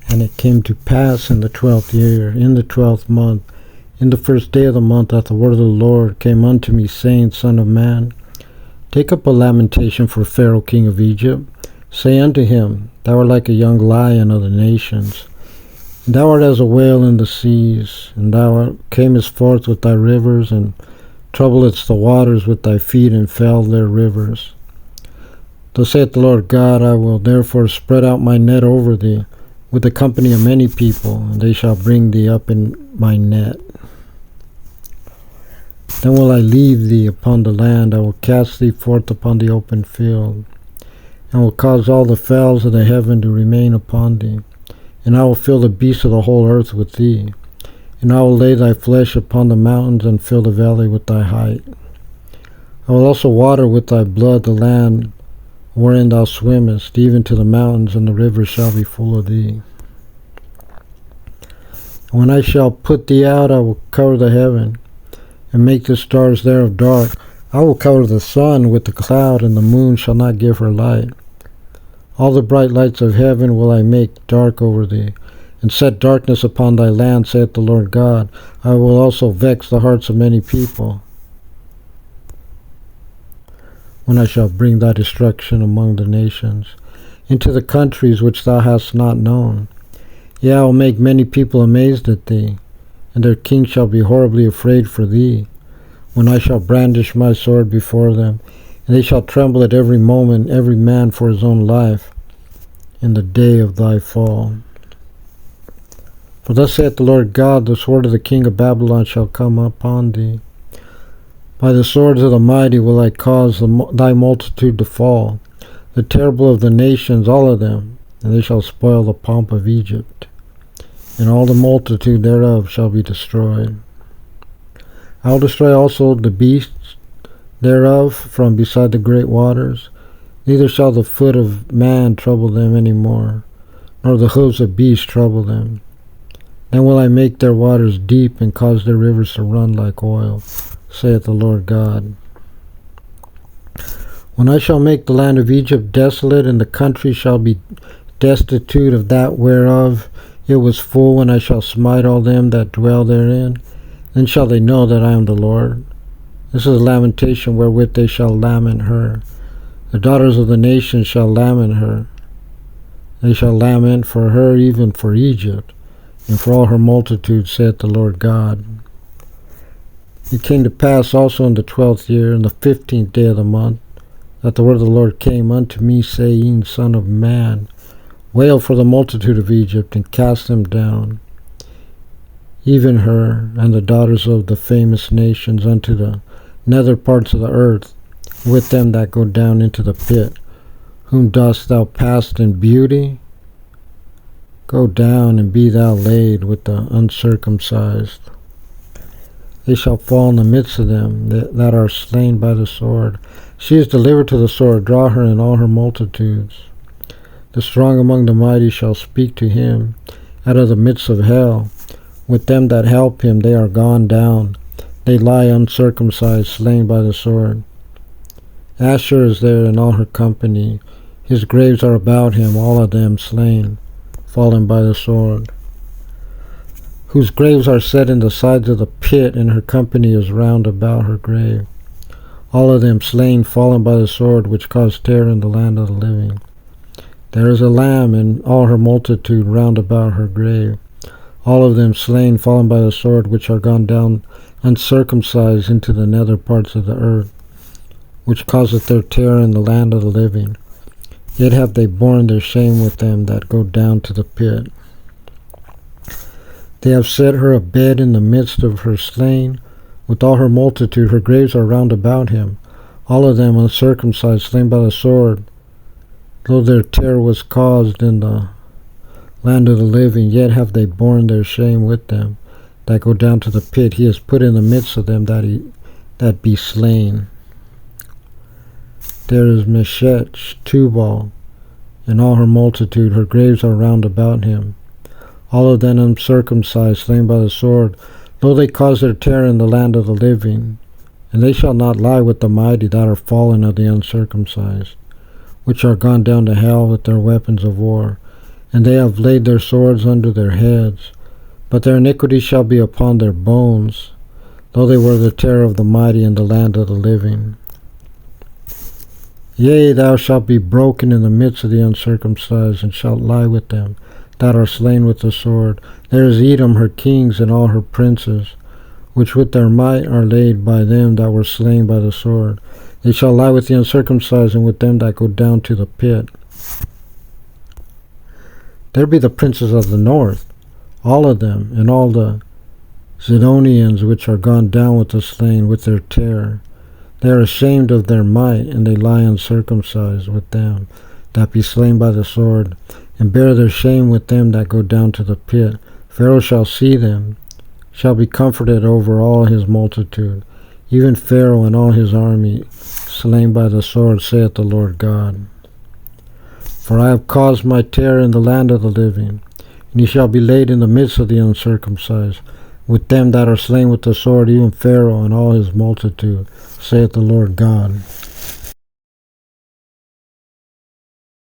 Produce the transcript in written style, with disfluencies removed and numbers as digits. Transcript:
And it came to pass in the 12th year, in the 12th month, in the first day of the month, that the word of the Lord came unto me, saying, Son of man, take up a lamentation for Pharaoh king of Egypt. Say unto him, Thou art like a young lion of the nations. Thou art as a whale in the seas, and thou camest forth with thy rivers, and troubledst the waters with thy feet, and filled their rivers. Thus saith the Lord God, I will therefore spread out my net over thee, with the company of many people, and they shall bring thee up in my net. Then will I leave thee upon the land, I will cast thee forth upon the open field, and will cause all the fowls of the heaven to remain upon thee. And I will fill the beasts of the whole earth with thee, and I will lay thy flesh upon the mountains, and fill the valley with thy height. I will also water with thy blood the land wherein thou swimmest, even to the mountains, and the rivers shall be full of thee. And when I shall put thee out, I will cover the heaven, and make the stars thereof dark. I will cover the sun with the cloud, and the moon shall not give her light. All the bright lights of heaven will I make dark over thee, and set darkness upon thy land, saith the Lord God. I will also vex the hearts of many people, when I shall bring thy destruction among the nations, into the countries which thou hast not known. Yea, I will make many people amazed at thee, and their kings shall be horribly afraid for thee, when I shall brandish my sword before them, and they shall tremble at every moment, every man for his own life, in the day of thy fall. For thus saith the Lord God, the sword of the king of Babylon shall come upon thee. By the swords of the mighty will I cause thy multitude to fall, the terrible of the nations, all of them, and they shall spoil the pomp of Egypt, and all the multitude thereof shall be destroyed. I will destroy also the beasts thereof from beside the great waters, neither shall the foot of man trouble them any more, nor the hoofs of beasts trouble them. Then will I make their waters deep, and cause their rivers to run like oil, saith the Lord God. When I shall make the land of Egypt desolate, and the country shall be destitute of that whereof it was full, when I shall smite all them that dwell therein, then shall they know that I am the Lord. This is a lamentation wherewith they shall lament her. The daughters of the nations shall lament her. They shall lament for her, even for Egypt, and for all her multitude, saith the Lord God. It came to pass also in the 12th year, in the 15th day of the month, that the word of the Lord came unto me, saying, Son of man, wail for the multitude of Egypt, and cast them down, even her and the daughters of the famous nations, unto the nether parts of the earth, with them that go down into the pit. Whom dost thou pass in beauty? Go down, and be thou laid with the uncircumcised. They shall fall in the midst of them that are slain by the sword. She is delivered to the sword, draw her in all her multitudes. The strong among the mighty shall speak to him out of the midst of hell. With them that help him they are gone down. They lie uncircumcised, slain by the sword. Asher is there in all her company. His graves are about him, all of them slain, fallen by the sword. Whose graves are set in the sides of the pit, and her company is round about her grave. All of them slain, fallen by the sword, which caused terror in the land of the living. There is a lamb in all her multitude round about her grave. All of them slain, fallen by the sword, which are gone down uncircumcised into the nether parts of the earth, which causeth their terror in the land of the living. Yet have they borne their shame with them that go down to the pit. They have set her a bed in the midst of her slain, with all her multitude. Her graves are round about him, all of them uncircumcised, slain by the sword. Though their terror was caused in the land of the living, yet have they borne their shame with them that go down to the pit. He is put in the midst of them that be slain. There is Meshech, Tubal, and all her multitude. Her graves are round about him, all of them uncircumcised, slain by the sword. Though they cause their terror in the land of the living, and they shall not lie with the mighty that are fallen of the uncircumcised, which are gone down to hell with their weapons of war, and they have laid their swords under their heads. But their iniquity shall be upon their bones, though they were the terror of the mighty in the land of the living. Yea, thou shalt be broken in the midst of the uncircumcised, and shalt lie with them that are slain with the sword. There is Edom, her kings, and all her princes, which with their might are laid by them that were slain by the sword. They shall lie with the uncircumcised, and with them that go down to the pit. There be the princes of the north, all of them, and all the Zidonians which are gone down with the slain with their terror. They are ashamed of their might, and they lie uncircumcised with them that be slain by the sword, and bear their shame with them that go down to the pit. Pharaoh shall see them, shall be comforted over all his multitude, even Pharaoh and all his army, slain by the sword, saith the Lord God. For I have caused my terror in the land of the living, and he shall be laid in the midst of the uncircumcised, with them that are slain with the sword, even Pharaoh and all his multitude, saith the Lord God.